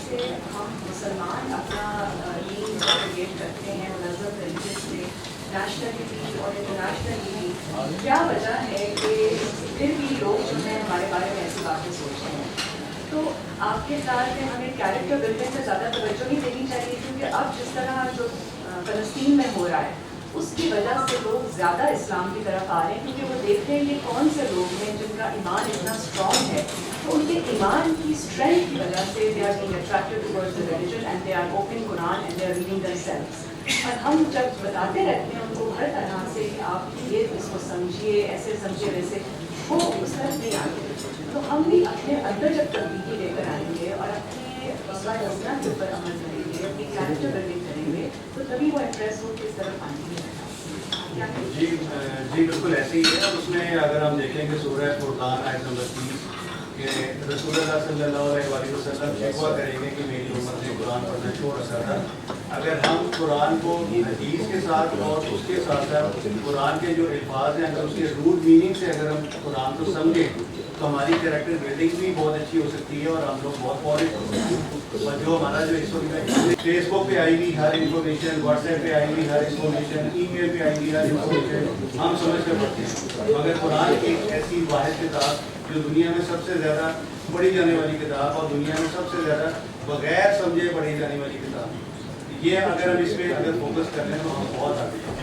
سے ہم مسلمان اپنا دین پروپیگیٹ کرتے ہیں منظم طریقے سے نیشنلی اور انٹرنیشنلی، کیا وجہ ہے کہ پھر بھی لوگ جو ہیں ہمارے بارے میں ایسی باتیں سوچتے ہیں؟ تو آپ کے خیال میں ہمیں کیریکٹر بلڈنگ سے زیادہ توجہ نہیں دینی چاہیے، کیونکہ اب جس طرح جو فلسطین میں ہو رہا ہے اس کی وجہ سے لوگ زیادہ اسلام کی طرف آ رہے ہیں، کیونکہ وہ دیکھ رہے ہیں کہ کون سے لوگ ہیں جن کا ایمان اتنا اسٹرانگ ہے، تو ان کے ایمان کی اسٹرینتھ کی وجہ سے they are being attracted towards the religion and they are opening Quran and they are reading themselves. اور ہم جب بتاتے رہتے ہیں ان کو ہر طرح سے کہ آپ یہ اس کو سمجھیے، ایسے سمجھیے ویسے، وہ اس طرح نہیں آتے۔ تو ہم بھی اپنے اندر جب تبدیلی لے کر آئیں گے اور اپنے اسوہ حسنہ کے اوپر عمل کریں گے، اپنی کیریکٹر بلڈنگ کریں گے، تو تبھی وہ امپریس ہو کے اس طرف آئیں گے۔ جی بالکل ایسے ہی ہے۔ اس میں اگر ہم دیکھیں گے سورہ فرقان آیت نمبر 30 کہ رسول اللہ صلی اللہ علیہ وسلم شکوہ کریں گے کہ میری امت نے قرآن پڑھنا چھوڑ رکھا تھا۔ اگر ہم قرآن کو حدیث کے ساتھ اور اس کے ساتھ ساتھ قرآن کے جو الفاظ ہیں اگر اس کے روٹ میننگ سے اگر ہم قرآن کو سمجھیں تو ہماری کریکٹر بلڈنگ بھی بہت اچھی ہو سکتی ہے اور ہم لوگ بہت پالش ہو سکتے ہیں۔ اور جو ہمارا جو اس وقت فیس بک پہ آئی ہوئی ہر انفارمیشن، واٹس ایپ پہ آئی ہوئی ہر انفارمیشن، ای میل پہ آئی ہوئی ہر انفارمیشن ہم سمجھ کر پڑھتے ہیں، مگر قرآن ایک ایسی واحد کتاب جو دنیا میں سب سے زیادہ پڑھی جانے والی کتاب اور دنیا میں سب سے زیادہ بغیر سمجھے پڑھی جانے والی کتاب، یہ اگر ہم اس پہ اگر فوکس کر لیں تو ہم بہت آگے ہیں۔